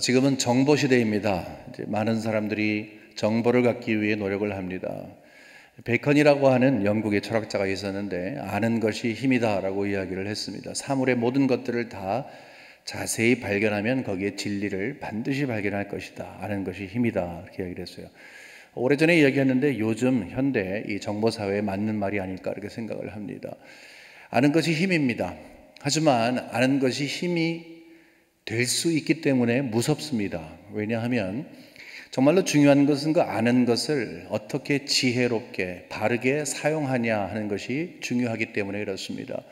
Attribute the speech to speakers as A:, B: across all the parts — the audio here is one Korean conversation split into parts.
A: 지금은 정보 시대입니다. 이제 많은 사람들이 정보를 갖기 위해 노력을 합니다. 베이컨이라고 하는 영국의 철학자가 있었는데 아는 것이 힘이다라고 이야기를 했습니다. 사물의 모든 것들을 다 자세히 발견하면 거기에 진리를 반드시 발견할 것이다. 아는 것이 힘이다. 이렇게 이야기를 했어요. 오래전에 이야기했는데 요즘 현대 이 정보사회에 맞는 말이 아닐까 이렇게 생각을 합니다. 아는 것이 힘입니다. 하지만 아는 것이 힘이 될 수 있기 때문에 무섭습니다. 왜냐하면 정말로 중요한 것은 그 아는 것을 어떻게 지혜롭게 바르게 사용하냐 하는 것이 중요하기 때문에 그렇습니다.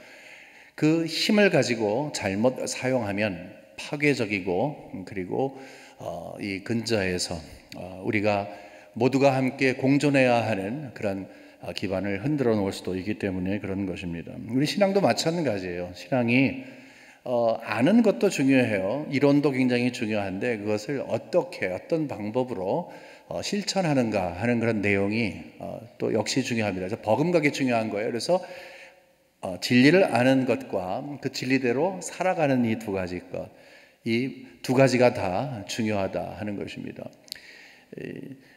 A: 그 힘을 가지고 잘못 사용하면 파괴적이고 그리고 이 근자에서 우리가 모두가 함께 공존해야 하는 그런 기반을 흔들어 놓을 수도 있기 때문에 그런 것입니다. 우리 신앙도 마찬가지예요. 신앙이 아는 것도 중요해요. 이론도 굉장히 중요한데 그것을 어떻게 어떤 방법으로 실천하는가 하는 그런 내용이 또 역시 중요합니다. 그래서 버금가게 중요한 거예요. 그래서 진리를 아는 것과 그 진리대로 살아가는 이 두 가지 것, 이 두 가지가 다 중요하다 하는 것입니다.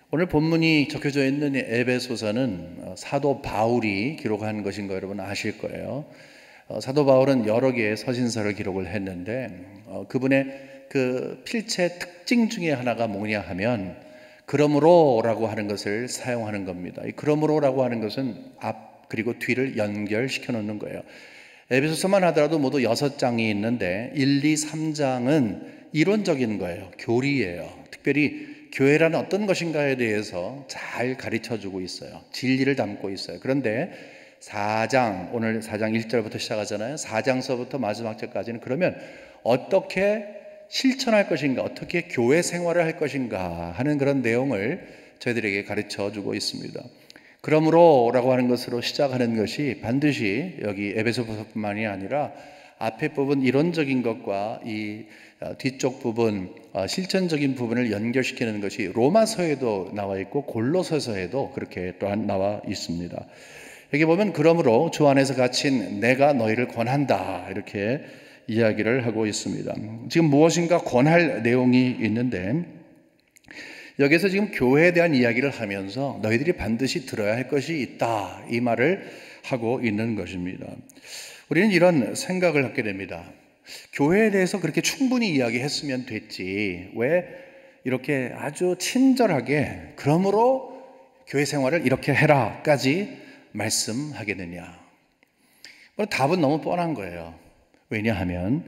A: 오늘 본문이 적혀져 있는 에베소서는 사도 바울이 기록한 것인 거 여러분 아실 거예요. 사도 바울은 여러 개의 서신서를 기록을 했는데 그분의 그 필체 특징 중에 하나가 뭐냐 하면 그러므로라고 하는 것을 사용하는 겁니다. 이 그러므로라고 하는 것은 앞 그리고 뒤를 연결시켜 놓는 거예요. 에베소서만 하더라도 모두 6장이 있는데 1, 2, 3장은 이론적인 거예요. 교리예요. 특별히 교회라는 어떤 것인가에 대해서 잘 가르쳐주고 있어요. 진리를 담고 있어요. 그런데 4장, 오늘 4장 1절부터 시작하잖아요. 4장서부터 마지막 절까지는 그러면 어떻게 실천할 것인가, 어떻게 교회 생활을 할 것인가 하는 그런 내용을 저희들에게 가르쳐주고 있습니다. 그러므로라고 하는 것으로 시작하는 것이 반드시 여기 에베소서뿐만이 아니라 앞에 부분 이론적인 것과 이 뒤쪽 부분 실천적인 부분을 연결시키는 것이 로마서에도 나와 있고 골로새서에도 그렇게 또한 나와 있습니다. 여기 보면 그러므로 주 안에서 갇힌 내가 너희를 권한다 이렇게 이야기를 하고 있습니다. 지금 무엇인가 권할 내용이 있는데 여기서 지금 교회에 대한 이야기를 하면서 너희들이 반드시 들어야 할 것이 있다 이 말을 하고 있는 것입니다. 우리는 이런 생각을 갖게 됩니다. 교회에 대해서 그렇게 충분히 이야기했으면 됐지 왜 이렇게 아주 친절하게 그러므로 교회 생활을 이렇게 해라까지 말씀하게 되냐? 답은 너무 뻔한 거예요. 왜냐하면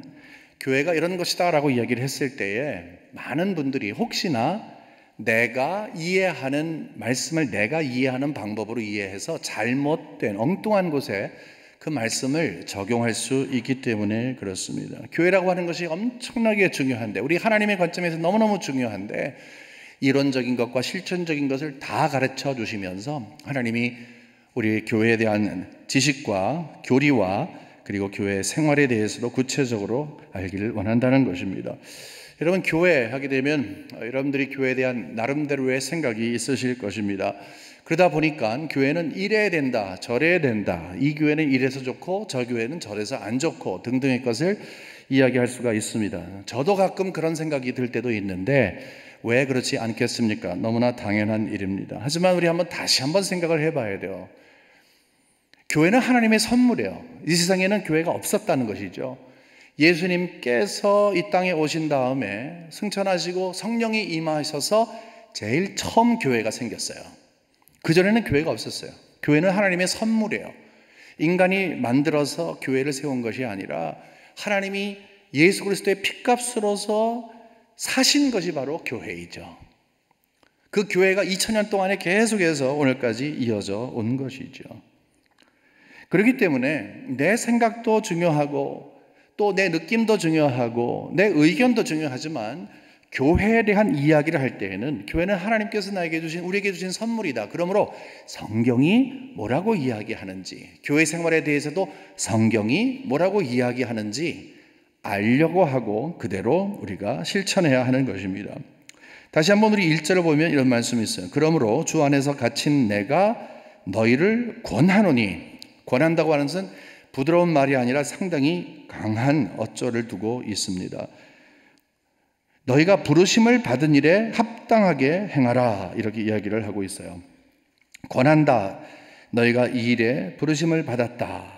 A: 교회가 이런 것이다 라고 이야기를 했을 때에 많은 분들이 혹시나 내가 이해하는 말씀을 내가 이해하는 방법으로 이해해서 잘못된 엉뚱한 곳에 그 말씀을 적용할 수 있기 때문에 그렇습니다. 교회라고 하는 것이 엄청나게 중요한데 우리 하나님의 관점에서 너무너무 중요한데 이론적인 것과 실천적인 것을 다 가르쳐 주시면서 하나님이 우리 교회에 대한 지식과 교리와 그리고 교회 생활에 대해서도 구체적으로 알기를 원한다는 것입니다. 여러분 교회 하게 되면 여러분들이 교회에 대한 나름대로의 생각이 있으실 것입니다. 그러다 보니까 교회는 이래야 된다, 저래야 된다, 이 교회는 이래서 좋고 저 교회는 저래서 안 좋고 등등의 것을 이야기할 수가 있습니다. 저도 가끔 그런 생각이 들 때도 있는데 왜 그렇지 않겠습니까? 너무나 당연한 일입니다. 하지만 우리 다시 한번 생각을 해봐야 돼요. 교회는 하나님의 선물이에요. 이 세상에는 교회가 없었다는 것이죠. 예수님께서 이 땅에 오신 다음에 승천하시고 성령이 임하셔서 제일 처음 교회가 생겼어요. 그전에는 교회가 없었어요. 교회는 하나님의 선물이에요. 인간이 만들어서 교회를 세운 것이 아니라 하나님이 예수 그리스도의 피값으로서 사신 것이 바로 교회이죠. 그 교회가 2000년 동안에 계속해서 오늘까지 이어져 온 것이죠. 그렇기 때문에 내 생각도 중요하고 또 내 느낌도 중요하고 내 의견도 중요하지만 교회에 대한 이야기를 할 때에는 교회는 하나님께서 우리에게 주신 선물이다. 그러므로 성경이 뭐라고 이야기하는지 교회 생활에 대해서도 성경이 뭐라고 이야기하는지 알려고 하고 그대로 우리가 실천해야 하는 것입니다. 다시 한번 우리 1절을 보면 이런 말씀이 있어요. 그러므로 주 안에서 갇힌 내가 너희를 권하노니 권한다고 하는 것은 부드러운 말이 아니라 상당히 강한 어조를 두고 있습니다. 너희가 부르심을 받은 일에 합당하게 행하라, 이렇게 이야기를 하고 있어요. 권한다. 너희가 이 일에 부르심을 받았다.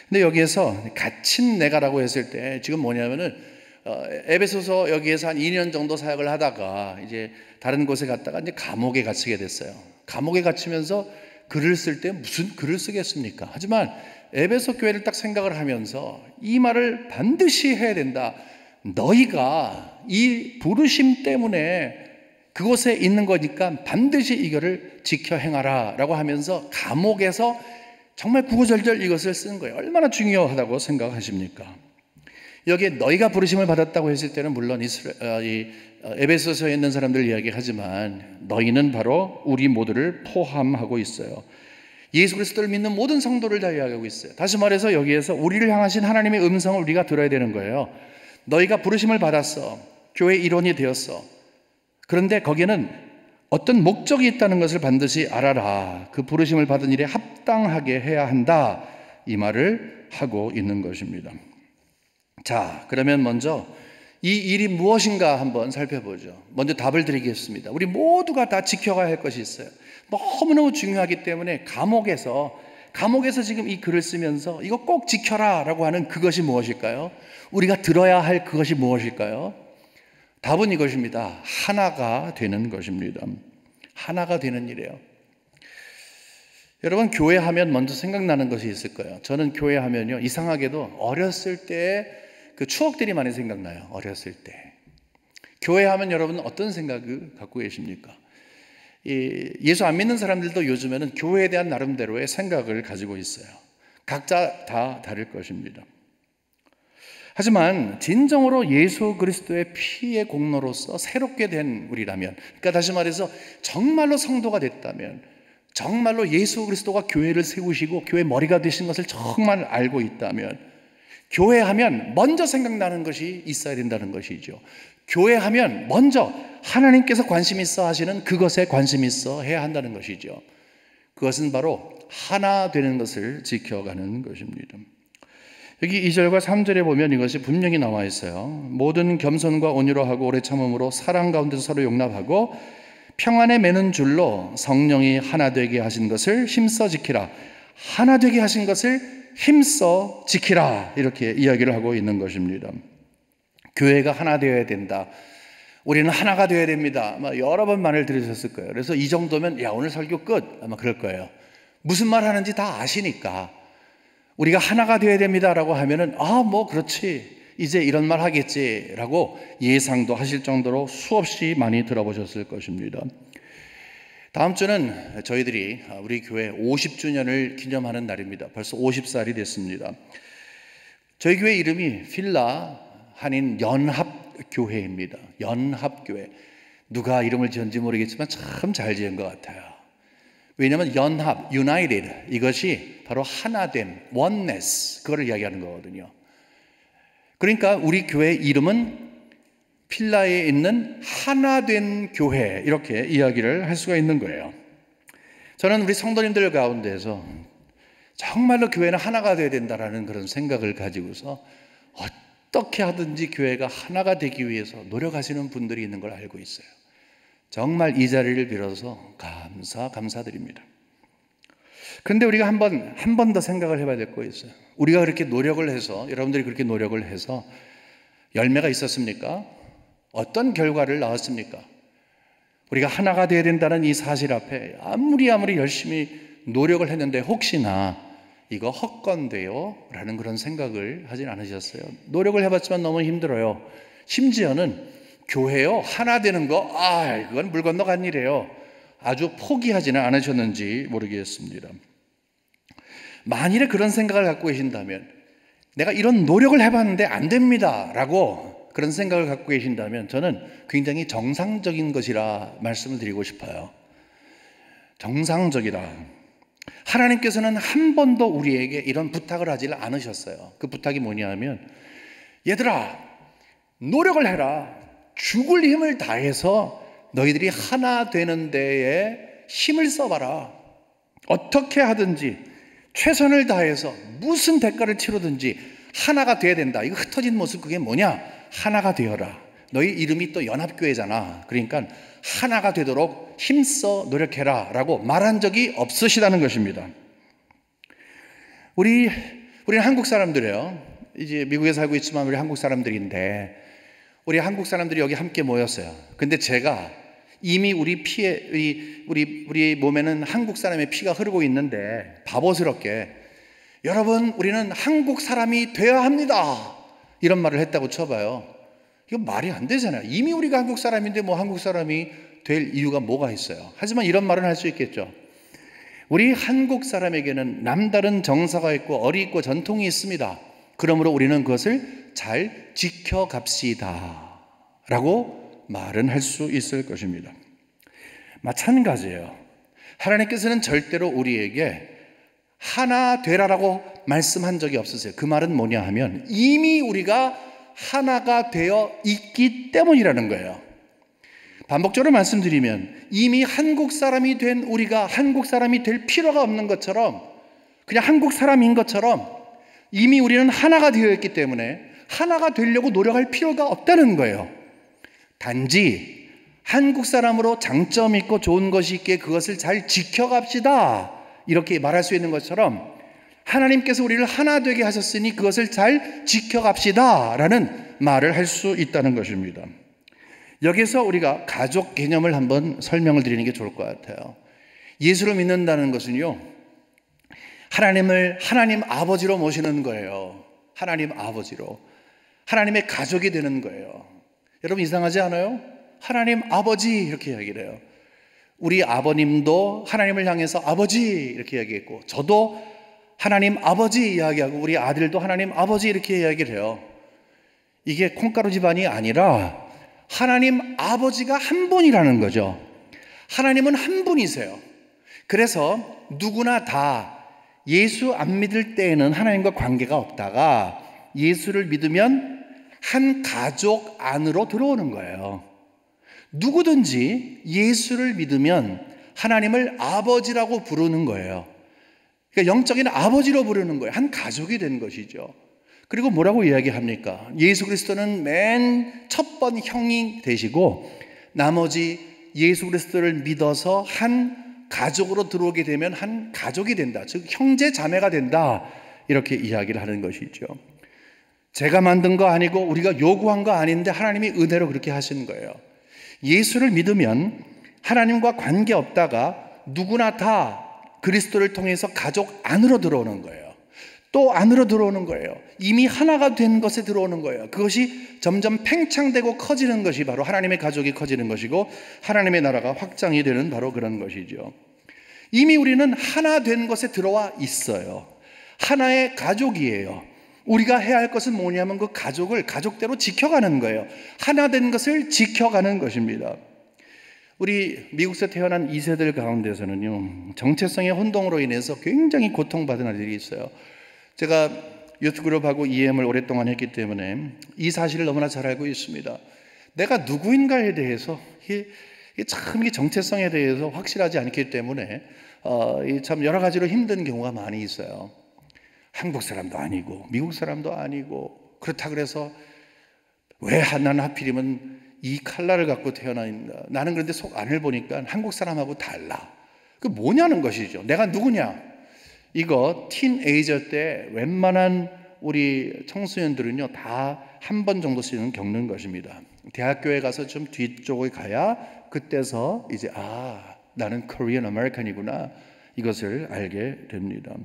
A: 근데 여기에서 갇힌 내가라고 했을 때 지금 뭐냐면은 에베소서 여기에서 한 2년 정도 사역을 하다가 이제 다른 곳에 갔다가 이제 감옥에 갇히게 됐어요. 감옥에 갇히면서 글을 쓸 때 무슨 글을 쓰겠습니까? 하지만 에베소 교회를 딱 생각을 하면서 이 말을 반드시 해야 된다. 너희가 이 부르심 때문에 그곳에 있는 거니까 반드시 이거를 지켜 행하라 라고 하면서 감옥에서 정말 구구절절 이것을 쓴 거예요. 얼마나 중요하다고 생각하십니까? 여기에 너희가 부르심을 받았다고 했을 때는 물론 에베소서에 있는 사람들 이야기하지만 너희는 바로 우리 모두를 포함하고 있어요. 예수 그리스도를 믿는 모든 성도를 다 이야기하고 있어요. 다시 말해서 여기에서 우리를 향하신 하나님의 음성을 우리가 들어야 되는 거예요. 너희가 부르심을 받았어. 교회 일원이 되었어. 그런데 거기에는 어떤 목적이 있다는 것을 반드시 알아라. 그 부르심을 받은 일에 합당하게 해야 한다. 이 말을 하고 있는 것입니다. 자, 그러면 먼저 이 일이 무엇인가 한번 살펴보죠. 먼저 답을 드리겠습니다. 우리 모두가 다 지켜가야 할 것이 있어요. 너무너무 중요하기 때문에 감옥에서 지금 이 글을 쓰면서 이거 꼭 지켜라 라고 하는 그것이 무엇일까요? 우리가 들어야 할 그것이 무엇일까요? 답은 이것입니다. 하나가 되는 것입니다. 하나가 되는 일이에요. 여러분, 교회 하면 먼저 생각나는 것이 있을 거예요. 저는 교회 하면요, 이상하게도 어렸을 때 그 추억들이 많이 생각나요. 어렸을 때 교회 하면 여러분 어떤 생각을 갖고 계십니까? 예수 안 믿는 사람들도 요즘에는 교회에 대한 나름대로의 생각을 가지고 있어요. 각자 다 다를 것입니다. 하지만 진정으로 예수 그리스도의 피의 공로로서 새롭게 된 우리라면, 그러니까 다시 말해서 정말로 성도가 됐다면, 정말로 예수 그리스도가 교회를 세우시고 교회 머리가 되신 것을 정말 알고 있다면, 교회 하면 먼저 생각나는 것이 있어야 된다는 것이죠. 교회 하면 먼저 하나님께서 관심 있어 하시는 그것에 관심 있어 해야 한다는 것이죠. 그것은 바로 하나 되는 것을 지켜가는 것입니다. 여기 2절과 3절에 보면 이것이 분명히 나와 있어요. 모든 겸손과 온유로 하고 오래 참음으로 사랑 가운데서 서로 용납하고 평안에 매는 줄로 성령이 하나 되게 하신 것을 힘써 지키라. 하나 되게 하신 것을 힘써 지키라. 이렇게 이야기를 하고 있는 것입니다. 교회가 하나 되어야 된다. 우리는 하나가 되어야 됩니다. 아마 여러 번 말을 들으셨을 거예요. 그래서 이 정도면 야, 오늘 설교 끝. 아마 그럴 거예요. 무슨 말 하는지 다 아시니까 우리가 하나가 되어야 됩니다라고 하면은 그렇지. 이제 이런 말 하겠지라고 예상도 하실 정도로 수없이 많이 들어보셨을 것입니다. 다음 주는 저희들이 우리 교회 50주년을 기념하는 날입니다. 벌써 50살이 됐습니다. 저희 교회 이름이 필라 한인 연합교회입니다. 연합교회. 누가 이름을 지었는지 모르겠지만 참 잘 지은 것 같아요. 왜냐하면 연합, united, 이것이 바로 하나됨, oneness, 그거를 이야기하는 거거든요. 그러니까 우리 교회 이름은 필라에 있는 하나된 교회, 이렇게 이야기를 할 수가 있는 거예요. 저는 우리 성도님들 가운데서 정말로 교회는 하나가 되어야 된다라는 그런 생각을 가지고서 어떻게 하든지 교회가 하나가 되기 위해서 노력하시는 분들이 있는 걸 알고 있어요. 정말 이 자리를 빌어서 감사드립니다. 그런데 우리가 한 번 더 생각을 해봐야 될 거 있어요. 우리가 그렇게 노력을 해서, 여러분들이 그렇게 노력을 해서 열매가 있었습니까? 어떤 결과를 낳았습니까? 우리가 하나가 되어야 된다는 이 사실 앞에 아무리 열심히 노력을 했는데 혹시나 이거 헛건데요? 라는 그런 생각을 하진 않으셨어요? 노력을 해봤지만 너무 힘들어요. 심지어는 교회요, 하나 되는 거, 그건 물 건너간 일이에요. 아주 포기하지는 않으셨는지 모르겠습니다. 만일에 그런 생각을 갖고 계신다면, 내가 이런 노력을 해봤는데 안 됩니다 라고 그런 생각을 갖고 계신다면 저는 굉장히 정상적인 것이라 말씀을 드리고 싶어요. 정상적이라. 하나님께서는 한 번도 우리에게 이런 부탁을 하지 않으셨어요. 그 부탁이 뭐냐면, 얘들아, 노력을 해라. 죽을 힘을 다해서 너희들이 하나 되는 데에 힘을 써봐라. 어떻게 하든지 최선을 다해서 무슨 대가를 치르든지 하나가 돼야 된다. 이거 흩어진 모습, 그게 뭐냐? 하나가 되어라. 너희 이름이 또 연합교회잖아. 그러니까 하나가 되도록 힘써 노력해라 라고 말한 적이 없으시다는 것입니다. 우리는 한국 사람들이에요. 이제 미국에 살고 있지만 우리 한국 사람들인데, 우리 한국 사람들이 여기 함께 모였어요. 근데 제가 이미 우리 피에, 우리 몸에는 한국 사람의 피가 흐르고 있는데, 바보스럽게 여러분 우리는 한국 사람이 되어야 합니다 이런 말을 했다고 쳐봐요. 이거 말이 안 되잖아요. 이미 우리가 한국 사람인데 뭐 한국 사람이 될 이유가 뭐가 있어요. 하지만 이런 말은 할 수 있겠죠. 우리 한국 사람에게는 남다른 정서가 있고 어리 있고 전통이 있습니다. 그러므로 우리는 그것을 잘 지켜갑시다 라고 말은 할 수 있을 것입니다. 마찬가지예요. 하나님께서는 절대로 우리에게 하나 되라라고 말씀한 적이 없으세요. 그 말은 뭐냐 하면 이미 우리가 하나가 되어 있기 때문이라는 거예요. 반복적으로 말씀드리면 이미 한국 사람이 된 우리가 한국 사람이 될 필요가 없는 것처럼, 그냥 한국 사람인 것처럼 이미 우리는 하나가 되어 있기 때문에 하나가 되려고 노력할 필요가 없다는 거예요. 단지 한국 사람으로 장점 있고 좋은 것이 있기에 그것을 잘 지켜갑시다 이렇게 말할 수 있는 것처럼, 하나님께서 우리를 하나 되게 하셨으니 그것을 잘 지켜갑시다 라는 말을 할 수 있다는 것입니다. 여기서 우리가 가족 개념을 한번 설명을 드리는 게 좋을 것 같아요. 예수를 믿는다는 것은요, 하나님을 하나님 아버지로 모시는 거예요. 하나님 아버지로, 하나님의 가족이 되는 거예요. 여러분 이상하지 않아요? 하나님 아버지 이렇게 이야기를 해요. 우리 아버님도 하나님을 향해서 아버지 이렇게 이야기했고, 저도 하나님 아버지 이야기하고 우리 아들도 하나님 아버지 이렇게 이야기를 해요. 이게 콩가루 집안이 아니라 하나님 아버지가 한 분이라는 거죠. 하나님은 한 분이세요. 그래서 누구나 다 예수 안 믿을 때에는 하나님과 관계가 없다가 예수를 믿으면 한 가족 안으로 들어오는 거예요. 누구든지 예수를 믿으면 하나님을 아버지라고 부르는 거예요. 그러니까 영적인 아버지로 부르는 거예요. 한 가족이 된 것이죠. 그리고 뭐라고 이야기합니까? 예수 그리스도는 맨 첫 번 형이 되시고 나머지 예수 그리스도를 믿어서 한 가족으로 들어오게 되면 한 가족이 된다. 즉 형제 자매가 된다. 이렇게 이야기를 하는 것이죠. 제가 만든 거 아니고 우리가 요구한 거 아닌데 하나님이 은혜로 그렇게 하신 거예요. 예수를 믿으면 하나님과 관계없다가 누구나 다 그리스도를 통해서 가족 안으로 들어오는 거예요. 또 안으로 들어오는 거예요. 이미 하나가 된 것에 들어오는 거예요. 그것이 점점 팽창되고 커지는 것이 바로 하나님의 가족이 커지는 것이고 하나님의 나라가 확장이 되는 바로 그런 것이죠. 이미 우리는 하나 된 것에 들어와 있어요. 하나의 가족이에요. 우리가 해야 할 것은 뭐냐면 그 가족을 가족대로 지켜가는 거예요. 하나 된 것을 지켜가는 것입니다. 우리 미국에서 태어난 2세들 가운데서는요, 정체성의 혼동으로 인해서 굉장히 고통받은 아이들이 있어요. 제가 유튜브그룹하고 EM을 오랫동안 했기 때문에 이 사실을 너무나 잘 알고 있습니다. 내가 누구인가에 대해서 참 정체성에 대해서 확실하지 않기 때문에 참 여러 가지로 힘든 경우가 많이 있어요. 한국 사람도 아니고 미국 사람도 아니고, 그렇다 그래서 왜 나는 하필이면 이 컬러를 갖고 태어났는가, 나는 그런데 속 안을 보니까 한국 사람하고 달라. 그 뭐냐는 것이죠. 내가 누구냐. 이거 티네이저 때 웬만한 우리 청소년들은요 다 한 번 정도씩은 겪는 것입니다. 대학교에 가서 좀 뒤쪽에 가야 그때서 이제 나는 코리안 아메리칸이구나 이것을 알게 됩니다.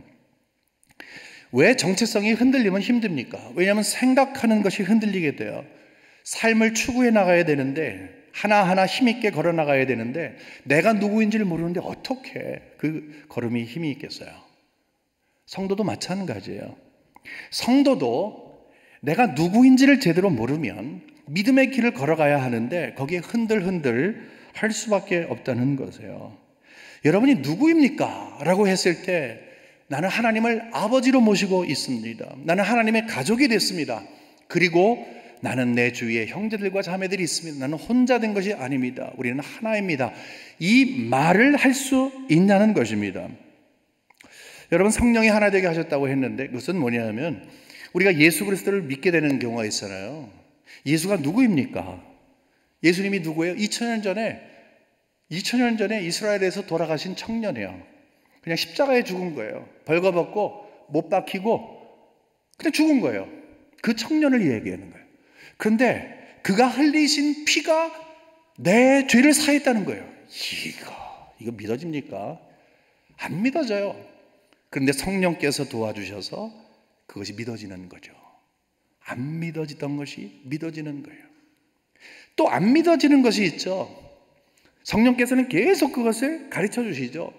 A: 왜 정체성이 흔들리면 힘듭니까? 왜냐하면 생각하는 것이 흔들리게 돼요. 삶을 추구해 나가야 되는데, 하나하나 힘있게 걸어 나가야 되는데 내가 누구인지를 모르는데 어떻게 그 걸음이 힘이 있겠어요? 성도도 마찬가지예요. 성도도 내가 누구인지를 제대로 모르면 믿음의 길을 걸어가야 하는데 거기에 흔들흔들 할 수밖에 없다는 것이에요. 여러분이 누구입니까? 라고 했을 때 나는 하나님을 아버지로 모시고 있습니다. 나는 하나님의 가족이 됐습니다. 그리고 나는 내 주위에 형제들과 자매들이 있습니다. 나는 혼자 된 것이 아닙니다. 우리는 하나입니다. 이 말을 할 수 있냐는 것입니다. 여러분, 성령이 하나 되게 하셨다고 했는데 그것은 뭐냐면 우리가 예수 그리스도를 믿게 되는 경우가 있잖아요. 예수가 누구입니까? 예수님이 누구예요? 2000년 전에 이스라엘에서 돌아가신 청년이에요. 그냥 십자가에 죽은 거예요. 벌거벗고 못 박히고 그냥 죽은 거예요. 그 청년을 얘기하는 거예요. 그런데 그가 흘리신 피가 내 죄를 사했다는 거예요. 이거 믿어집니까? 안 믿어져요. 그런데 성령께서 도와주셔서 그것이 믿어지는 거죠. 안 믿어지던 것이 믿어지는 거예요. 또 안 믿어지는 것이 있죠. 성령께서는 계속 그것을 가르쳐 주시죠.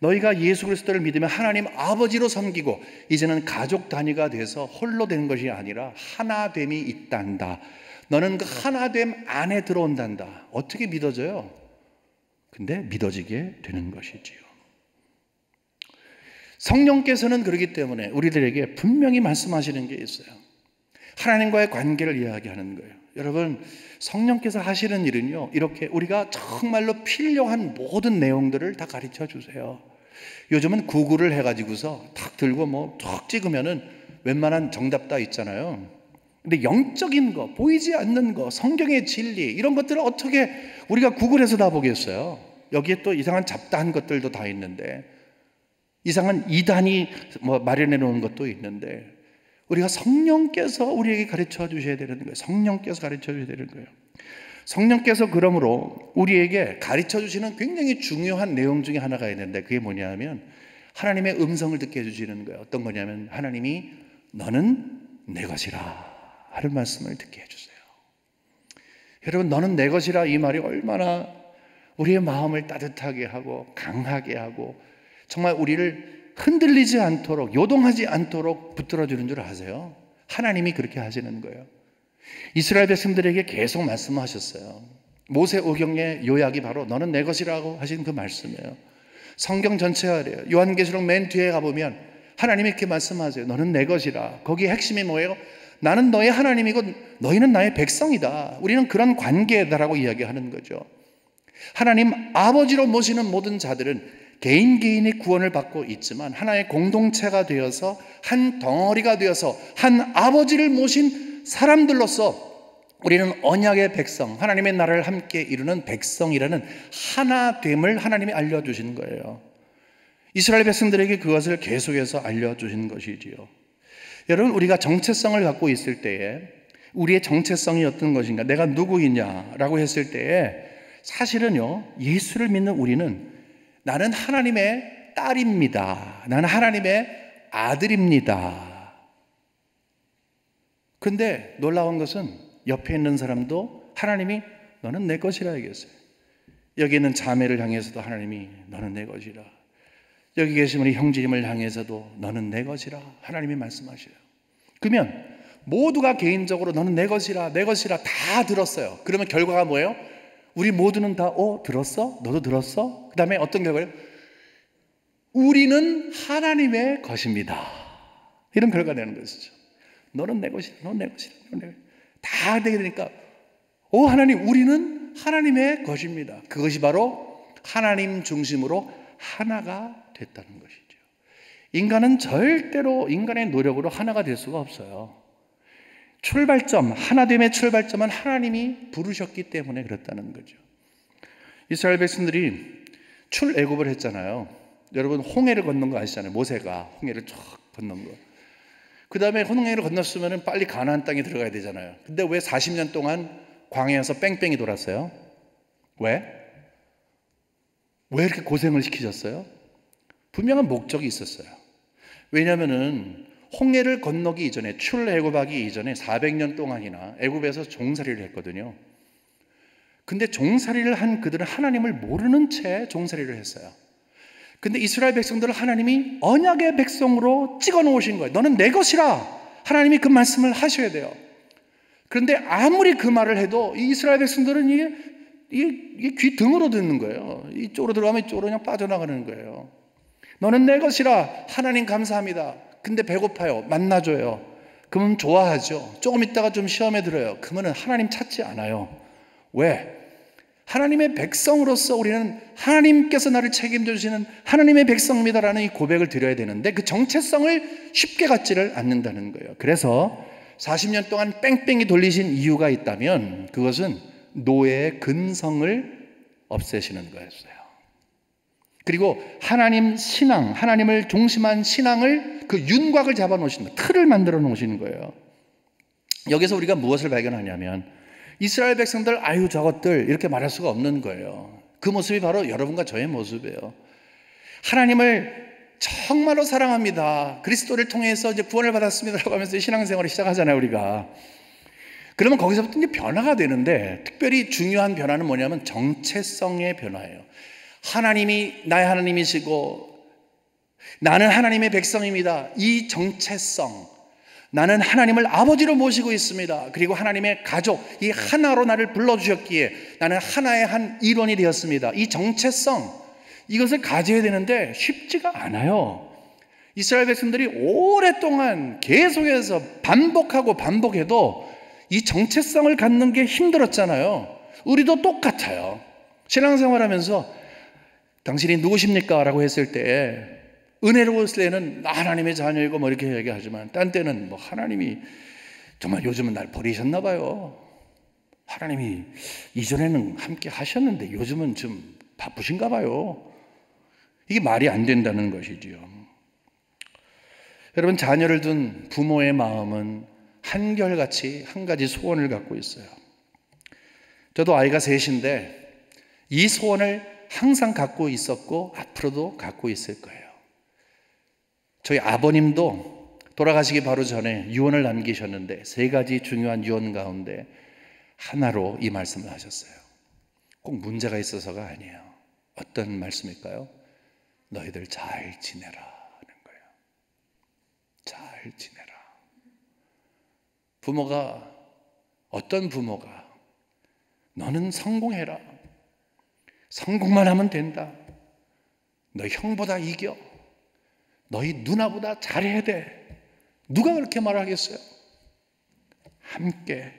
A: 너희가 예수 그리스도를 믿으면 하나님 아버지로 섬기고 이제는 가족 단위가 돼서 홀로 되는 것이 아니라 하나됨이 있단다. 너는 그 하나됨 안에 들어온단다. 어떻게 믿어져요? 근데 믿어지게 되는 것이지요. 성령께서는 그렇기 때문에 우리들에게 분명히 말씀하시는 게 있어요. 하나님과의 관계를 이야기하는 거예요. 여러분, 성령께서 하시는 일은요, 이렇게 우리가 정말로 필요한 모든 내용들을 다 가르쳐 주세요. 요즘은 구글을 해가지고서 탁 들고 탁 찍으면은 웬만한 정답 다 있잖아요. 근데 영적인 거, 보이지 않는 거, 성경의 진리, 이런 것들을 어떻게 우리가 구글에서 다 보겠어요? 여기에 또 이상한 잡다한 것들도 다 있는데, 이상한 이단이 마련해 놓은 것도 있는데, 우리가 성령께서 우리에게 가르쳐 주셔야 되는 거예요. 성령께서 가르쳐 주셔야 되는 거예요. 성령께서 그러므로 우리에게 가르쳐 주시는 굉장히 중요한 내용 중에 하나가 있는데, 그게 뭐냐면 하나님의 음성을 듣게 해주시는 거예요. 어떤 거냐면 하나님이 너는 내 것이라 하는 말씀을 듣게 해주세요. 여러분, 너는 내 것이라 이 말이 얼마나 우리의 마음을 따뜻하게 하고 강하게 하고 정말 우리를 흔들리지 않도록, 요동하지 않도록 붙들어주는 줄 아세요? 하나님이 그렇게 하시는 거예요. 이스라엘 백성들에게 계속 말씀하셨어요. 모세오경의 요약이 바로 너는 내 것이라고 하신 그 말씀이에요. 성경 전체가 그래요. 요한계시록 맨 뒤에 가보면 하나님이 이렇게 말씀하세요. 너는 내 것이라. 거기에 핵심이 뭐예요? 나는 너의 하나님이고 너희는 나의 백성이다. 우리는 그런 관계다라고 이야기하는 거죠. 하나님 아버지로 모시는 모든 자들은 개인이 구원을 받고 있지만 하나의 공동체가 되어서 한 덩어리가 되어서 한 아버지를 모신 사람들로서 우리는 언약의 백성, 하나님의 나라를 함께 이루는 백성이라는 하나됨을 하나님이 알려주신 거예요. 이스라엘 백성들에게 그것을 계속해서 알려주신 것이지요. 여러분, 우리가 정체성을 갖고 있을 때에 우리의 정체성이 어떤 것인가, 내가 누구이냐라고 했을 때에 사실은요, 예수를 믿는 우리는 나는 하나님의 딸입니다. 나는 하나님의 아들입니다. 근데 놀라운 것은 옆에 있는 사람도 하나님이 너는 내 것이라 얘기했어요. 여기 있는 자매를 향해서도 하나님이 너는 내 것이라. 여기 계신 우리 형제님을 향해서도 너는 내 것이라 하나님이 말씀하셔요. 그러면 모두가 개인적으로 너는 내 것이라 내 것이라 다 들었어요. 그러면 결과가 뭐예요? 우리 모두는 다 들었어? 너도 들었어? 그 다음에 어떤 결과예요? 우리는 하나님의 것입니다. 이런 결과가 되는 것이죠. 너는 내 것이다. 너는 내 것이다. 너는 내 것이다. 다 되게 되니까 하나님, 우리는 하나님의 것입니다. 그것이 바로 하나님 중심으로 하나가 됐다는 것이죠. 인간은 절대로 인간의 노력으로 하나가 될 수가 없어요. 출발점, 하나됨의 출발점은 하나님이 부르셨기 때문에 그렇다는 거죠. 이스라엘 백성들이 출애굽을 했잖아요. 여러분, 홍해를 건넌 거 아시잖아요. 모세가 홍해를 쫙 건넌 거. 그 다음에 홍해를 건넜으면 빨리 가나안 땅에 들어가야 되잖아요. 근데 왜 40년 동안 광야에서 뺑뺑이 돌았어요? 왜? 왜 이렇게 고생을 시키셨어요? 분명한 목적이 있었어요. 왜냐하면은 홍해를 건너기 이전에, 출애굽하기 이전에 400년 동안이나 애굽에서 종살이를 했거든요. 근데 종살이를 한 그들은 하나님을 모르는 채 종살이를 했어요. 근데 이스라엘 백성들을 하나님이 언약의 백성으로 찍어 놓으신 거예요. 너는 내 것이라. 하나님이 그 말씀을 하셔야 돼요. 그런데 아무리 그 말을 해도 이 이스라엘 백성들은 이게 귀 등으로 듣는 거예요. 이쪽으로 들어가면 이쪽으로 그냥 빠져나가는 거예요. 너는 내 것이라. 하나님 감사합니다. 근데 배고파요. 만나줘요. 그러면 좋아하죠. 조금 있다가 좀 시험에 들어요. 그러면 하나님 찾지 않아요. 왜? 하나님의 백성으로서 우리는 하나님께서 나를 책임져 주시는 하나님의 백성입니다라는 이 고백을 드려야 되는데 그 정체성을 쉽게 갖지를 않는다는 거예요. 그래서 40년 동안 뺑뺑이 돌리신 이유가 있다면 그것은 노예의 근성을 없애시는 거였어요. 그리고 하나님 신앙, 하나님을 중심한 신앙을 그 윤곽을 잡아 놓으시는 거예요. 틀을 만들어 놓으시는 거예요. 여기서 우리가 무엇을 발견하냐면 이스라엘 백성들 아유 저것들 이렇게 말할 수가 없는 거예요. 그 모습이 바로 여러분과 저의 모습이에요. 하나님을 정말로 사랑합니다. 그리스도를 통해서 이제 구원을 받았습니다라고 하면서 신앙생활을 시작하잖아요, 우리가. 그러면 거기서부터 이제 변화가 되는데, 특별히 중요한 변화는 뭐냐면 정체성의 변화예요. 하나님이 나의 하나님이시고 나는 하나님의 백성입니다. 이 정체성, 나는 하나님을 아버지로 모시고 있습니다. 그리고 하나님의 가족, 이 하나로 나를 불러주셨기에 나는 하나의 한 일원이 되었습니다. 이 정체성, 이것을 가져야 되는데 쉽지가 않아요. 이스라엘 백성들이 오랫동안 계속해서 반복해도 이 정체성을 갖는 게 힘들었잖아요. 우리도 똑같아요. 신앙생활하면서 당신이 누구십니까? 라고 했을 때 은혜로웠을 때는 나 하나님의 자녀이고 뭐 이렇게 얘기하지만 딴 때는 뭐 하나님이 정말 요즘은 날 버리셨나 봐요. 하나님이 이전에는 함께 하셨는데 요즘은 좀 바쁘신가 봐요. 이게 말이 안 된다는 것이지요. 여러분, 자녀를 둔 부모의 마음은 한결같이 한 가지 소원을 갖고 있어요. 저도 아이가 셋인데 이 소원을 항상 갖고 있었고 앞으로도 갖고 있을 거예요. 저희 아버님도 돌아가시기 바로 전에 유언을 남기셨는데 세 가지 중요한 유언 가운데 하나로 이 말씀을 하셨어요. 꼭 문제가 있어서가 아니에요. 어떤 말씀일까요? 너희들 잘 지내라 하는 거예요. 잘 지내라. 부모가, 어떤 부모가 너는 성공해라. 성공만 하면 된다. 너 형보다 이겨. 너희 누나보다 잘해야 돼. 누가 그렇게 말하겠어요? 함께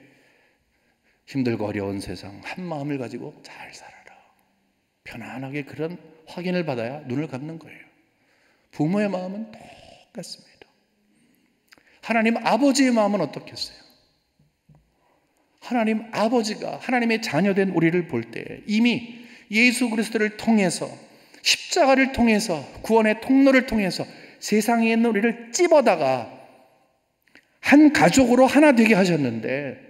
A: 힘들고 어려운 세상 한 마음을 가지고 잘 살아라. 편안하게 그런 확인을 받아야 눈을 감는 거예요. 부모의 마음은 똑같습니다. 하나님 아버지의 마음은 어떻겠어요? 하나님 아버지가 하나님의 자녀된 우리를 볼 때 이미 예수 그리스도를 통해서, 십자가를 통해서, 구원의 통로를 통해서 세상에 있는 우리를 찝어다가 한 가족으로 하나 되게 하셨는데,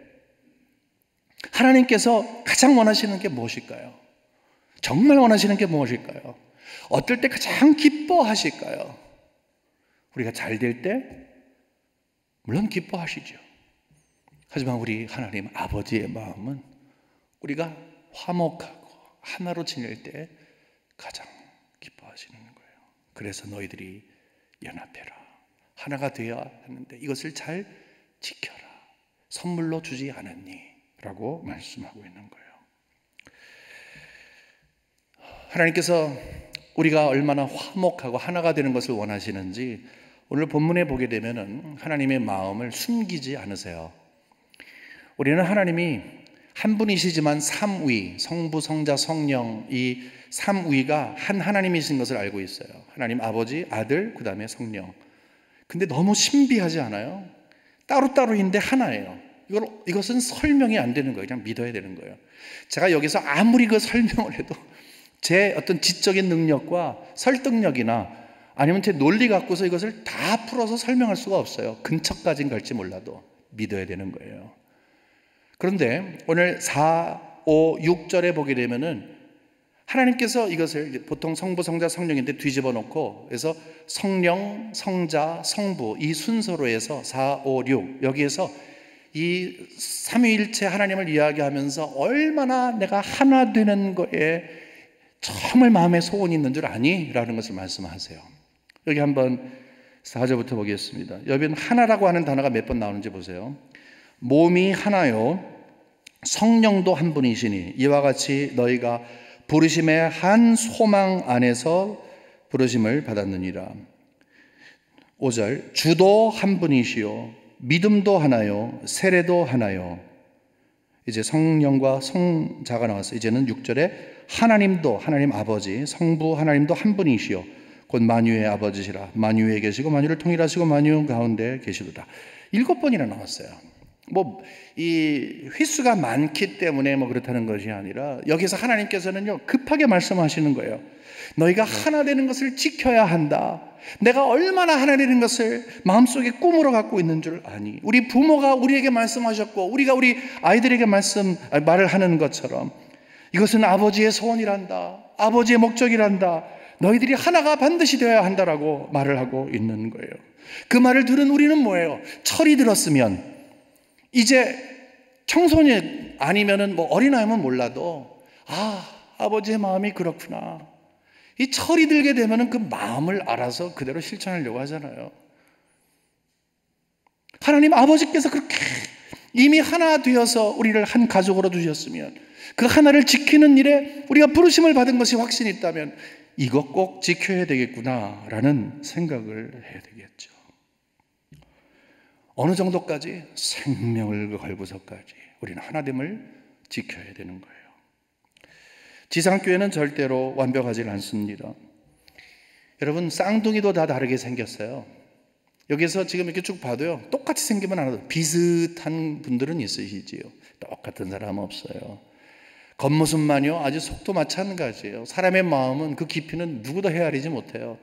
A: 하나님께서 가장 원하시는 게 무엇일까요? 정말 원하시는 게 무엇일까요? 어떨 때 가장 기뻐하실까요? 우리가 잘 될 때 물론 기뻐하시죠. 하지만 우리 하나님 아버지의 마음은 우리가 화목하고 하나로 지낼 때 가장 기뻐하시는 거예요. 그래서 너희들이 연합해라. 하나가 되어야 하는데 이것을 잘 지켜라. 선물로 주지 않았니? 라고 말씀하고 있는 거예요. 하나님께서 우리가 얼마나 화목하고 하나가 되는 것을 원하시는지 오늘 본문에 보게 되면은 하나님의 마음을 숨기지 않으세요. 우리는 하나님이 한 분이시지만 삼위, 성부, 성자, 성령, 이 삼위가 한 하나님이신 것을 알고 있어요. 하나님 아버지, 아들, 그 다음에 성령. 근데 너무 신비하지 않아요? 따로따로인데 하나예요. 이것은 설명이 안 되는 거예요. 그냥 믿어야 되는 거예요. 제가 여기서 아무리 그 설명을 해도 제 어떤 지적인 능력과 설득력이나 아니면 제 논리 갖고서 이것을 다 풀어서 설명할 수가 없어요. 근처까지는 갈지 몰라도 믿어야 되는 거예요. 그런데 오늘 4, 5, 6절에 보게 되면은 하나님께서 이것을 보통 성부, 성자, 성령인데 뒤집어 놓고 그래서 성령, 성자, 성부 이 순서로 해서 4, 5, 6 여기에서 이 삼위일체 하나님을 이야기하면서 얼마나 내가 하나 되는 거에 정말 마음에 소원이 있는 줄 아니? 라는 것을 말씀하세요. 여기 한번 4절부터 보겠습니다. 여러분 하나라고 하는 단어가 몇 번 나오는지 보세요. 몸이 하나요 성령도 한 분이시니 이와 같이 너희가 부르심의 한 소망 안에서 부르심을 받았느니라. 5절 주도 한 분이시요 믿음도 하나요 세례도 하나요. 이제 성령과 성자가 나와서 이제는 6절에 하나님도 하나님 아버지 성부 하나님도 한 분이시요 곧 만유의 아버지시라. 만유에 계시고 만유를 통일하시고 만유 가운데 계시도다. 7번이나 나왔어요. 이 휘수가 많기 때문에 그렇다는 것이 아니라 여기서 하나님께서는요, 급하게 말씀하시는 거예요. 너희가 하나 되는 것을 지켜야 한다. 내가 얼마나 하나 되는 것을 마음속에 꿈으로 갖고 있는 줄 아니. 우리 부모가 우리에게 말씀하셨고 우리가 우리 아이들에게 말을 하는 것처럼 이것은 아버지의 소원이란다. 아버지의 목적이란다. 너희들이 하나가 반드시 되어야 한다라고 말을 하고 있는 거예요. 그 말을 들은 우리는 뭐예요? 철이 들었으면 이제 청소년 아니면은 어린아이면 몰라도 아버지의 마음이 그렇구나. 이 철이 들게 되면은 그 마음을 알아서 그대로 실천하려고 하잖아요. 하나님 아버지께서 그렇게 이미 하나 되어서 우리를 한 가족으로 두셨으면 그 하나를 지키는 일에 우리가 부르심을 받은 것이 확신이 있다면 이것 꼭 지켜야 되겠구나라는 생각을 해야 되겠죠. 어느 정도까지? 생명을 걸고서까지 우리는 하나됨을 지켜야 되는 거예요. 지상교회는 절대로 완벽하지 않습니다. 여러분, 쌍둥이도 다 다르게 생겼어요. 여기서 지금 이렇게 쭉 봐도요, 똑같이 생기면 안 해도 비슷한 분들은 있으시지요. 똑같은 사람 없어요. 겉모습만요, 아주 속도 마찬가지예요. 사람의 마음은 그 깊이는 누구도 헤아리지 못해요.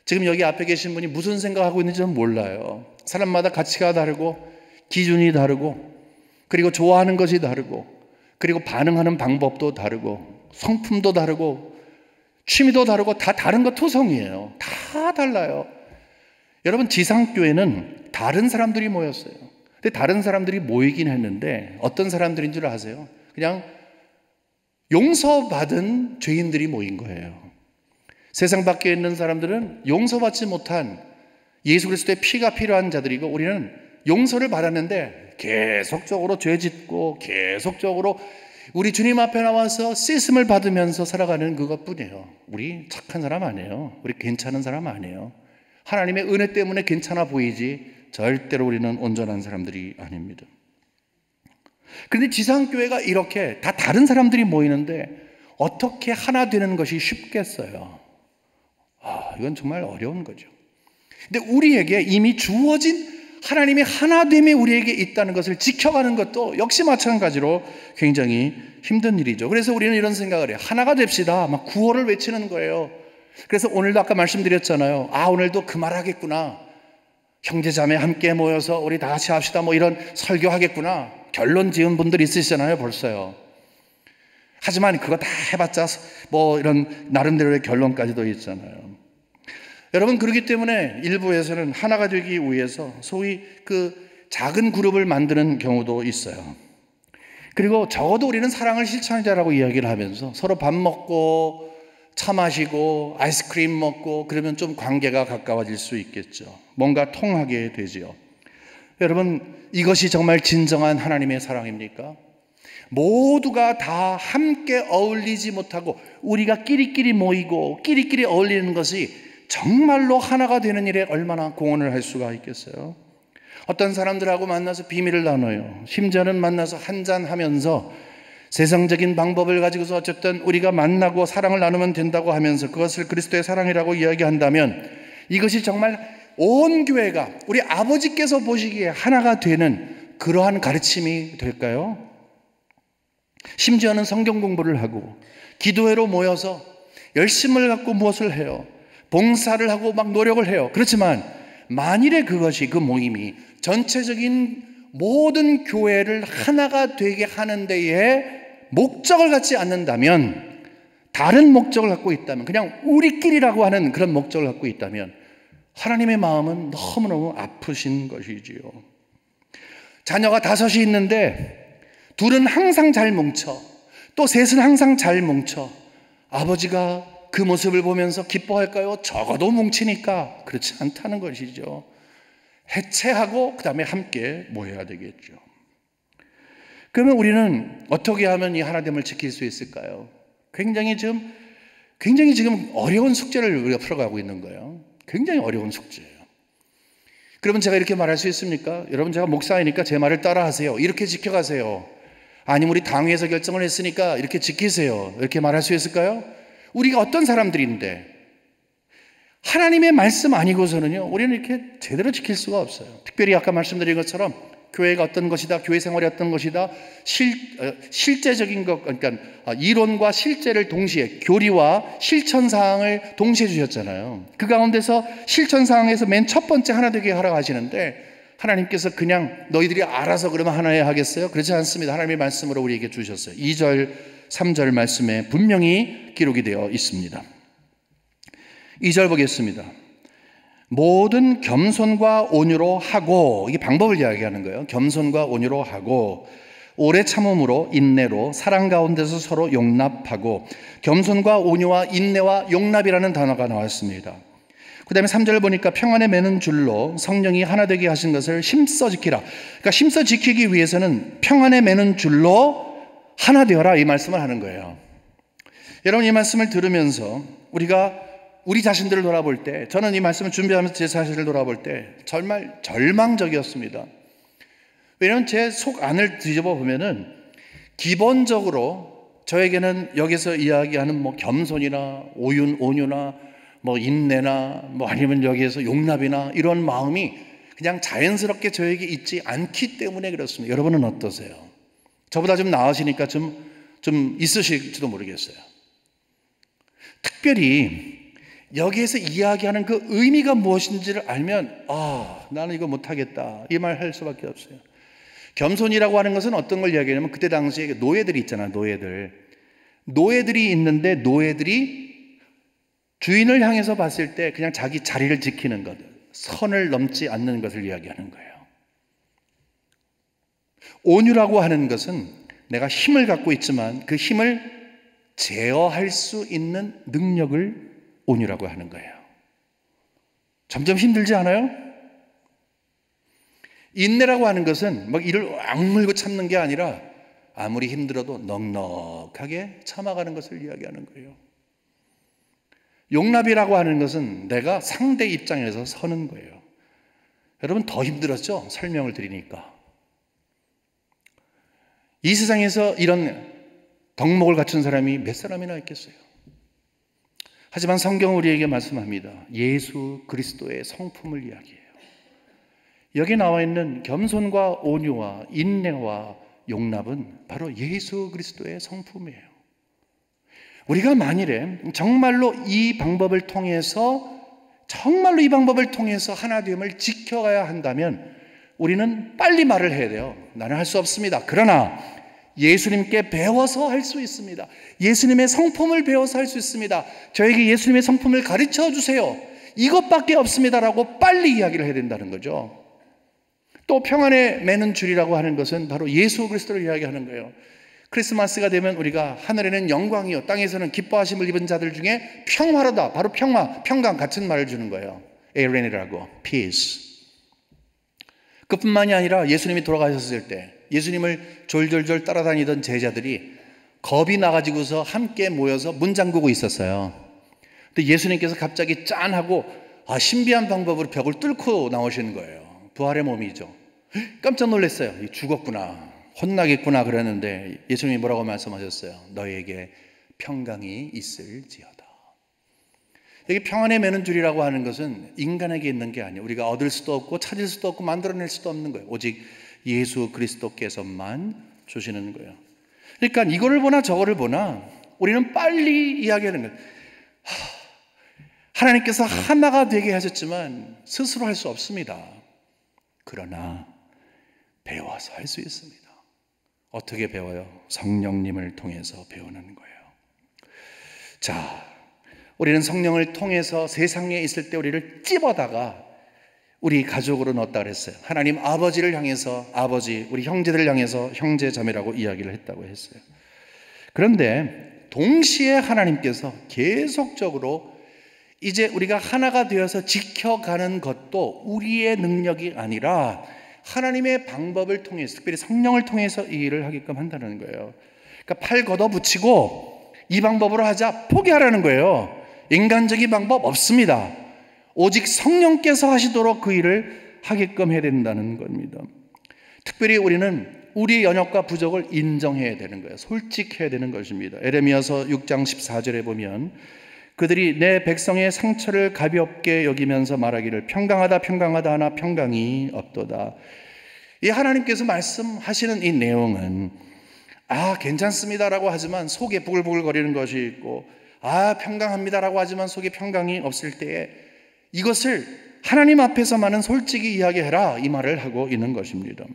A: 지금 여기 앞에 계신 분이 무슨 생각하고 있는지 는 몰라요. 사람마다 가치가 다르고 기준이 다르고 그리고 좋아하는 것이 다르고 그리고 반응하는 방법도 다르고 성품도 다르고 취미도 다르고 다 다른 것 투성이에요. 다 달라요. 여러분, 지상교회는 다른 사람들이 모였어요. 근데 다른 사람들이 모이긴 했는데 어떤 사람들인 줄 아세요? 그냥 용서받은 죄인들이 모인 거예요. 세상 밖에 있는 사람들은 용서받지 못한 예수 그리스도의 피가 필요한 자들이고 우리는 용서를 받았는데 계속적으로 죄 짓고 계속적으로 우리 주님 앞에 나와서 씻음을 받으면서 살아가는 그것뿐이에요. 우리 착한 사람 아니에요. 우리 괜찮은 사람 아니에요. 하나님의 은혜 때문에 괜찮아 보이지 절대로 우리는 온전한 사람들이 아닙니다. 그런데 지상교회가 이렇게 다 다른 사람들이 모이는데 어떻게 하나 되는 것이 쉽겠어요? 이건 정말 어려운 거죠. 근데 우리에게 이미 주어진 하나님의 하나됨이 우리에게 있다는 것을 지켜가는 것도 역시 마찬가지로 굉장히 힘든 일이죠. 그래서 우리는 이런 생각을 해요. 하나가 됩시다. 막 구호를 외치는 거예요. 그래서 오늘도 아까 말씀드렸잖아요. 오늘도 그 말 하겠구나. 형제자매 함께 모여서 우리 다 같이 합시다. 이런 설교하겠구나. 결론 지은 분들 있으시잖아요, 벌써요. 하지만 그거 다 해봤자 이런 나름대로의 결론까지도 있잖아요. 여러분, 그렇기 때문에 일부에서는 하나가 되기 위해서 소위 그 작은 그룹을 만드는 경우도 있어요. 그리고 적어도 우리는 사랑을 실천하자라고 이야기를 하면서 서로 밥 먹고 차 마시고 아이스크림 먹고 그러면 좀 관계가 가까워질 수 있겠죠. 뭔가 통하게 되지요. 여러분, 이것이 정말 진정한 하나님의 사랑입니까? 모두가 다 함께 어울리지 못하고 우리가 끼리끼리 모이고 끼리끼리 어울리는 것이 정말로 하나가 되는 일에 얼마나 공헌을 할 수가 있겠어요? 어떤 사람들하고 만나서 비밀을 나눠요. 심지어는 만나서 한잔하면서 세상적인 방법을 가지고서 어쨌든 우리가 만나고 사랑을 나누면 된다고 하면서 그것을 그리스도의 사랑이라고 이야기한다면 이것이 정말 온 교회가 우리 아버지께서 보시기에 하나가 되는 그러한 가르침이 될까요? 심지어는 성경 공부를 하고 기도회로 모여서 열심을 갖고 무엇을 해요? 봉사를 하고 막 노력을 해요. 그렇지만 만일에 그것이 그 모임이 전체적인 모든 교회를 하나가 되게 하는 데에 목적을 갖지 않는다면, 다른 목적을 갖고 있다면, 그냥 우리끼리라고 하는 그런 목적을 갖고 있다면 하나님의 마음은 너무너무 아프신 것이지요. 자녀가 5이 있는데 둘은 항상 잘 뭉쳐, 또 셋은 항상 잘 뭉쳐. 아버지가 그 모습을 보면서 기뻐할까요? 적어도 뭉치니까. 그렇지 않다는 것이죠. 해체하고 그 다음에 함께 모여야 되겠죠. 그러면 우리는 어떻게 하면 이 하나됨을 지킬 수 있을까요? 굉장히 지금 어려운 숙제를 우리가 풀어가고 있는 거예요. 굉장히 어려운 숙제예요. 그러면 제가 이렇게 말할 수 있습니까? 여러분, 제가 목사이니까 제 말을 따라하세요. 이렇게 지켜가세요. 아니면 우리 당회에서 결정을 했으니까 이렇게 지키세요. 이렇게 말할 수 있을까요? 우리가 어떤 사람들인데 하나님의 말씀 아니고서는요, 우리는 이렇게 제대로 지킬 수가 없어요. 특별히 아까 말씀드린 것처럼 교회가 어떤 것이다, 교회 생활이 어떤 것이다, 실제적인 것, 그러니까 이론과 실제를 동시에, 교리와 실천 사항을 동시에 주셨잖아요. 그 가운데서 실천 사항에서 맨 첫 번째 하나 되게 하라고 하시는데, 하나님께서 그냥 너희들이 알아서 그러면 하나 해야 하겠어요? 그렇지 않습니다. 하나님의 말씀으로 우리에게 주셨어요. 2절, 3절 말씀에 분명히 기록이 되어 있습니다. 2절 보겠습니다. 모든 겸손과 온유로 하고, 이게 방법을 이야기하는 거예요. 겸손과 온유로 하고, 오래 참음으로, 인내로, 사랑 가운데서 서로 용납하고. 겸손과 온유와 인내와 용납이라는 단어가 나왔습니다. 그 다음에 3절 보니까 평안에 매는 줄로 성령이 하나 되게 하신 것을 힘써 지키라. 그러니까 힘써 지키기 위해서는 평안에 매는 줄로 하나 되어라, 이 말씀을 하는 거예요. 여러분, 이 말씀을 들으면서 우리가 우리 자신들을 돌아볼 때, 저는 이 말씀을 준비하면서 제 자신을 돌아볼 때 정말 절망적이었습니다. 왜냐하면 제 속 안을 뒤집어 보면은 기본적으로 저에게는 여기서 이야기하는 겸손이나 온유나 인내나 아니면 여기에서 용납이나 이런 마음이 그냥 자연스럽게 저에게 있지 않기 때문에 그렇습니다. 여러분은 어떠세요? 저보다 좀 나으시니까 좀 있으실지도 모르겠어요. 특별히 여기에서 이야기하는 그 의미가 무엇인지를 알면 나는 이거 못하겠다, 이 말 할 수밖에 없어요. 겸손이라고 하는 것은 어떤 걸 이야기하냐면, 그때 당시에 노예들이 있잖아요. 노예들이 있는데, 노예들이 주인을 향해서 봤을 때 그냥 자기 자리를 지키는 것, 선을 넘지 않는 것을 이야기하는 거예요. 온유라고 하는 것은 내가 힘을 갖고 있지만 그 힘을 제어할 수 있는 능력을 온유라고 하는 거예요. 점점 힘들지 않아요? 인내라고 하는 것은 이를 악물고 참는 게 아니라 아무리 힘들어도 넉넉하게 참아가는 것을 이야기하는 거예요. 용납이라고 하는 것은 내가 상대 입장에서 서는 거예요. 여러분, 더 힘들었죠? 설명을 드리니까. 이 세상에서 이런 덕목을 갖춘 사람이 몇 사람이나 있겠어요? 하지만 성경은 우리에게 말씀합니다. 예수 그리스도의 성품을 이야기해요. 여기 나와 있는 겸손과 온유와 인내와 용납은 바로 예수 그리스도의 성품이에요. 우리가 만일에 정말로 이 방법을 통해서 하나됨을 지켜가야 한다면 우리는 빨리 말을 해야 돼요. 나는 할 수 없습니다. 그러나 예수님께 배워서 할 수 있습니다. 예수님의 성품을 배워서 할 수 있습니다. 저에게 예수님의 성품을 가르쳐 주세요. 이것밖에 없습니다라고 빨리 이야기를 해야 된다는 거죠. 또 평안에 매는 줄이라고 하는 것은 바로 예수 그리스도를 이야기하는 거예요. 크리스마스가 되면 우리가 하늘에는 영광이요 땅에서는 기뻐하심을 입은 자들 중에 평화로다, 바로 평강 같은 말을 주는 거예요. 에이렌이라고, peace. 그뿐만이 아니라 예수님이 돌아가셨을 때 예수님을 졸졸졸 따라다니던 제자들이 겁이 나가지고서 함께 모여서 문 잠그고 있었어요. 근데 예수님께서 갑자기 짠 하고 신비한 방법으로 벽을 뚫고 나오시는 거예요. 부활의 몸이죠. 깜짝 놀랐어요. 죽었구나, 혼나겠구나 그랬는데 예수님이 뭐라고 말씀하셨어요? 너희에게 평강이 있을지어다. 여기 평안에 매는 줄이라고 하는 것은 인간에게 있는 게 아니에요. 우리가 얻을 수도 없고 찾을 수도 없고 만들어낼 수도 없는 거예요. 오직 예수 그리스도께서만 주시는 거예요. 그러니까 이거를 보나 저거를 보나 우리는 빨리 이야기하는 거예요. 하나님께서 하나가 되게 하셨지만 스스로 할 수 없습니다. 그러나 배워서 할 수 있습니다. 어떻게 배워요? 성령님을 통해서 배우는 거예요. 자, 우리는 성령을 통해서 세상에 있을 때 우리를 찝어다가 우리 가족으로 넣었다 그랬어요. 하나님 아버지를 향해서 아버지, 우리 형제들을 향해서 형제 자매라고 이야기를 했다고 했어요. 그런데 동시에 하나님께서 계속적으로 이제 우리가 하나가 되어서 지켜가는 것도 우리의 능력이 아니라 하나님의 방법을 통해서, 특별히 성령을 통해서 이 일을 하게끔 한다는 거예요. 그러니까 팔 걷어붙이고 이 방법으로 하자 포기하라는 거예요. 인간적인 방법 없습니다. 오직 성령께서 하시도록 그 일을 하게끔 해야 된다는 겁니다. 특별히 우리는 우리의 연약과 부족을 인정해야 되는 거예요. 솔직해야 되는 것입니다. 에레미야서 6장 14절에 보면 그들이 내 백성의 상처를 가볍게 여기면서 말하기를 평강하다 평강하다 하나 평강이 없도다. 이 하나님께서 말씀하시는 이 내용은 괜찮습니다라고 하지만 속에 부글부글거리는 것이 있고 평강합니다라고 하지만 속에 평강이 없을 때에 이것을 하나님 앞에서만은 솔직히 이야기해라, 이 말을 하고 있는 것입니다.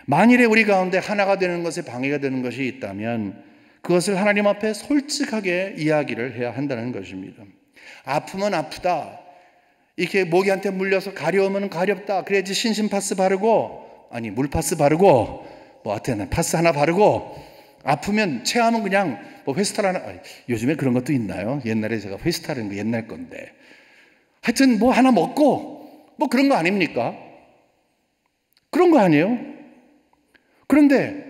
A: 만일에 우리 가운데 하나가 되는 것에 방해가 되는 것이 있다면 그것을 하나님 앞에 솔직하게 이야기를 해야 한다는 것입니다. 아프면 아프다, 이렇게 모기한테 물려서 가려우면 가렵다, 그래야지 신신파스 바르고, 물파스 바르고, 하여튼 파스 하나 바르고, 아프면 체하면 그냥 회스탈 하나, 요즘에 그런 것도 있나요? 옛날에 제가 회스탈은 그 옛날 건데, 하여튼 하나 먹고 그런 거 아닙니까? 그런 거 아니에요? 그런데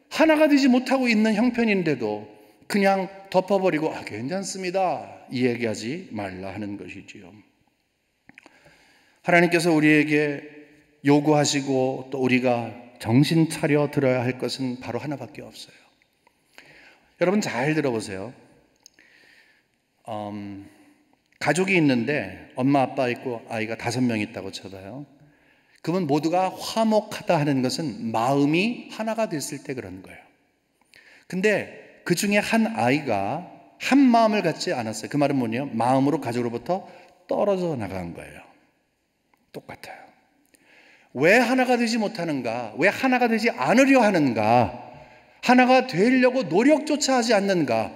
A: 하나가 되지 못하고 있는 형편인데도 그냥 덮어버리고 괜찮습니다, 이 얘기하지 말라 하는 것이지요. 하나님께서 우리에게 요구하시고 또 우리가 정신 차려 들어야 할 것은 바로 하나밖에 없어요. 여러분 잘 들어보세요. 가족이 있는데 엄마 아빠 있고 아이가 5명 있다고 쳐봐요. 그분 모두가 화목하다 하는 것은 마음이 하나가 됐을 때 그런 거예요. 근데 그 중에 한 아이가 한 마음을 갖지 않았어요. 그 말은 뭐냐면 마음으로 가족으로부터 떨어져 나간 거예요. 똑같아요. 왜 하나가 되지 못하는가? 왜 하나가 되지 않으려 하는가? 하나가 되려고 노력조차 하지 않는가?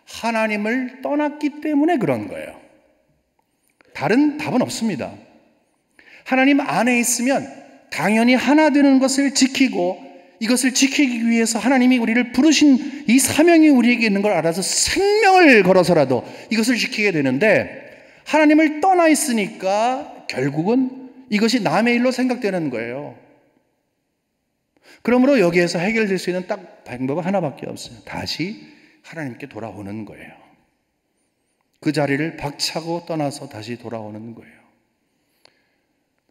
A: 하나님을 떠났기 때문에 그런 거예요. 다른 답은 없습니다. 하나님 안에 있으면 당연히 하나 되는 것을 지키고, 이것을 지키기 위해서 하나님이 우리를 부르신 이 사명이 우리에게 있는 걸 알아서 생명을 걸어서라도 이것을 지키게 되는데, 하나님을 떠나 있으니까 결국은 이것이 남의 일로 생각되는 거예요. 그러므로 여기에서 해결될 수 있는 딱 방법은 하나밖에 없어요. 다시 하나님께 돌아오는 거예요. 그 자리를 박차고 떠나서 다시 돌아오는 거예요.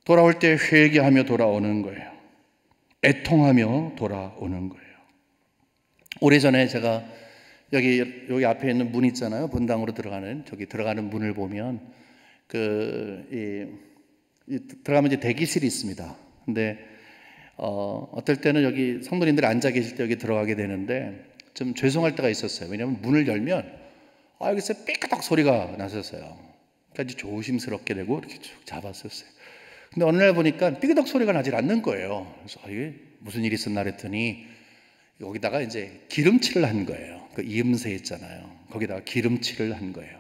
A: 돌아올 때 회개하며 돌아오는 거예요. 애통하며 돌아오는 거예요. 오래전에 제가 여기 앞에 있는 문 있잖아요. 분당으로 들어가는, 저기 들어가는 문을 보면 들어가면 이제 대기실이 있습니다. 근데 어떨 때는 여기 성도님들이 앉아 계실 때 여기 들어가게 되는데 좀 죄송할 때가 있었어요. 왜냐하면 문을 열면 여기서 삐까닥 소리가 났었어요. 그러니까 이제 조심스럽게 되고 이렇게 쭉 잡았었어요. 근데 어느 날 보니까 삐그덕 소리가 나질 않는 거예요. 그래서 이게 무슨 일이 있었나 그랬더니 여기다가 이제 기름칠을 한 거예요. 그 이음새 있잖아요. 거기다가 기름칠을 한 거예요.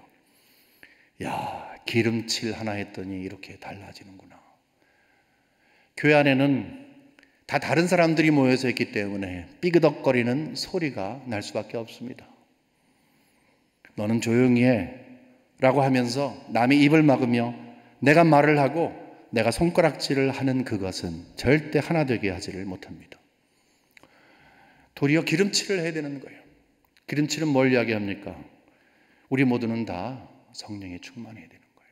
A: 야, 기름칠 하나 했더니 이렇게 달라지는구나. 교회 안에는 다 다른 사람들이 모여서 있기 때문에 삐그덕거리는 소리가 날 수밖에 없습니다. 너는 조용히 해 라고 하면서 남이 입을 막으며 내가 말을 하고 내가 손가락질을 하는 그것은 절대 하나 되게 하지를 못합니다. 도리어 기름칠을 해야 되는 거예요. 기름칠은 뭘 이야기합니까? 우리 모두는 다 성령에 충만해야 되는 거예요.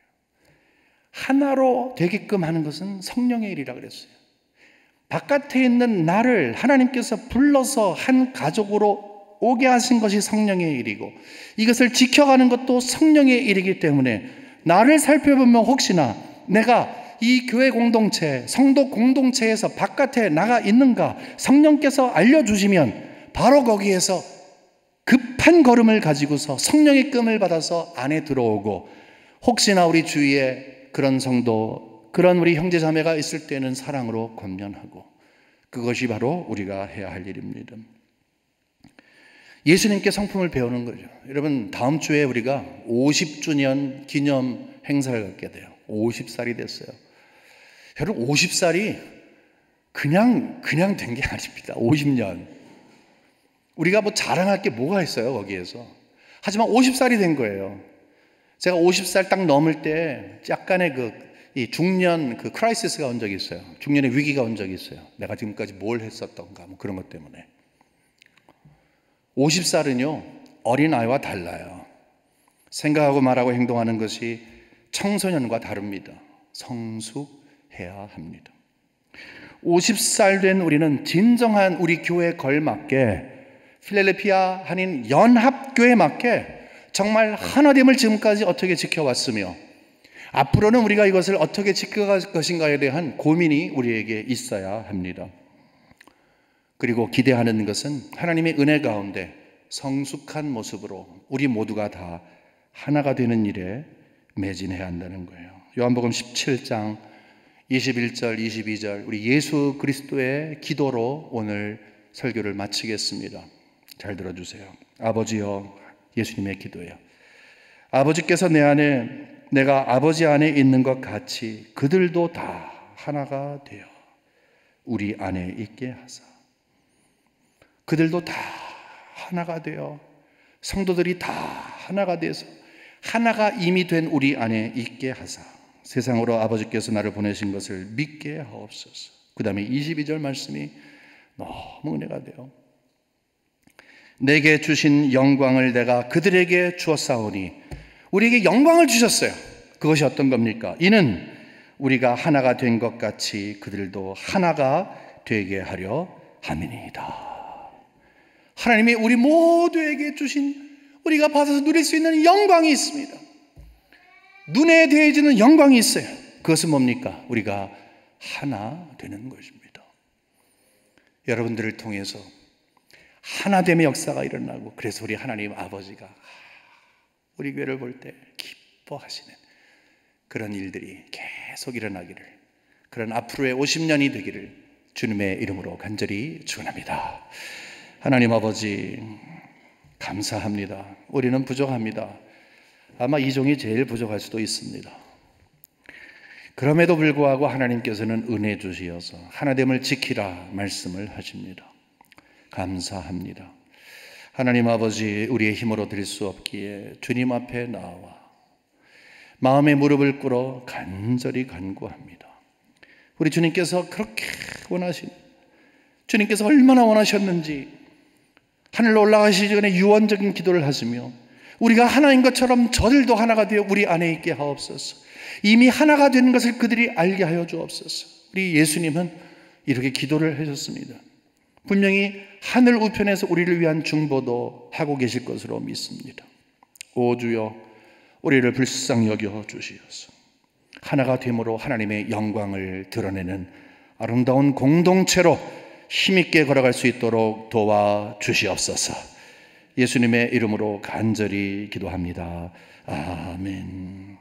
A: 하나로 되게끔 하는 것은 성령의 일이라 그랬어요. 바깥에 있는 나를 하나님께서 불러서 한 가족으로 오게 하신 것이 성령의 일이고, 이것을 지켜가는 것도 성령의 일이기 때문에 나를 살펴보면 혹시나 내가 이 교회 공동체, 성도 공동체에서 바깥에 나가 있는가 성령께서 알려주시면 바로 거기에서 급한 걸음을 가지고서 성령의 끔을 받아서 안에 들어오고, 혹시나 우리 주위에 그런 성도, 그런 우리 형제자매가 있을 때는 사랑으로 권면하고, 그것이 바로 우리가 해야 할 일입니다. 예수님께 성품을 배우는 거죠. 여러분, 다음 주에 우리가 50주년 기념 행사를 갖게 돼요. 50살이 됐어요. 여러분, 50살이 그냥 된 게 아닙니다. 50년. 우리가 자랑할 게 뭐가 있어요, 거기에서. 하지만 50살이 된 거예요. 제가 50살 딱 넘을 때 약간의 이 중년 크라이시스가 온 적이 있어요. 중년의 위기가 온 적이 있어요. 내가 지금까지 뭘 했었던가, 그런 것 때문에. 50살은요, 어린아이와 달라요. 생각하고 말하고 행동하는 것이 청소년과 다릅니다. 성숙해야 합니다. 50살 된 우리는 진정한 우리 교회에 걸맞게, 필라델피아 한인 연합교회에 맞게 정말 하나됨을 지금까지 어떻게 지켜왔으며, 앞으로는 우리가 이것을 어떻게 지켜갈 것인가에 대한 고민이 우리에게 있어야 합니다. 그리고 기대하는 것은 하나님의 은혜 가운데 성숙한 모습으로 우리 모두가 다 하나가 되는 일에 매진해야 한다는 거예요. 요한복음 17장 21절 22절 우리 예수 그리스도의 기도로 오늘 설교를 마치겠습니다. 잘 들어주세요. 아버지여, 예수님의 기도예요. 아버지께서 내 안에, 내가 아버지 안에 있는 것 같이 그들도 다 하나가 되어 우리 안에 있게 하사. 그들도 다 하나가 되어 성도들이 다 하나가 돼서 하나가 이미 된 우리 안에 있게 하사 세상으로 아버지께서 나를 보내신 것을 믿게 하옵소서. 그 다음에 22절 말씀이 너무 은혜가 돼요. 내게 주신 영광을 내가 그들에게 주었사오니, 우리에게 영광을 주셨어요. 그것이 어떤 겁니까? 이는 우리가 하나가 된 것 같이 그들도 하나가 되게 하려 함이니이다. 하나님이 우리 모두에게 주신, 우리가 받아서 누릴 수 있는 영광이 있습니다. 눈에 대해지는 영광이 있어요. 그것은 뭡니까? 우리가 하나 되는 것입니다. 여러분들을 통해서 하나됨의 역사가 일어나고, 그래서 우리 하나님 아버지가 우리 교회를 볼 때 기뻐하시는 그런 일들이 계속 일어나기를, 그런 앞으로의 50년이 되기를 주님의 이름으로 간절히 축원합니다. 하나님 아버지 감사합니다. 우리는 부족합니다. 아마 이 종이 제일 부족할 수도 있습니다. 그럼에도 불구하고 하나님께서는 은혜 주시어서 하나됨을 지키라 말씀을 하십니다. 감사합니다. 하나님 아버지, 우리의 힘으로 될 수 없기에 주님 앞에 나와 마음의 무릎을 꿇어 간절히 간구합니다. 우리 주님께서 그렇게 원하신, 주님께서 얼마나 원하셨는지 하늘로 올라가시기 전에 유언적인 기도를 하시며, 우리가 하나인 것처럼 저들도 하나가 되어 우리 안에 있게 하옵소서. 이미 하나가 된 것을 그들이 알게 하여 주옵소서. 우리 예수님은 이렇게 기도를 하셨습니다. 분명히 하늘 우편에서 우리를 위한 중보도 하고 계실 것으로 믿습니다. 오 주여, 우리를 불쌍히 여겨 주시옵소서. 하나가 됨으로 하나님의 영광을 드러내는 아름다운 공동체로 힘있게 걸어갈 수 있도록 도와주시옵소서. 예수님의 이름으로 간절히 기도합니다. 아멘.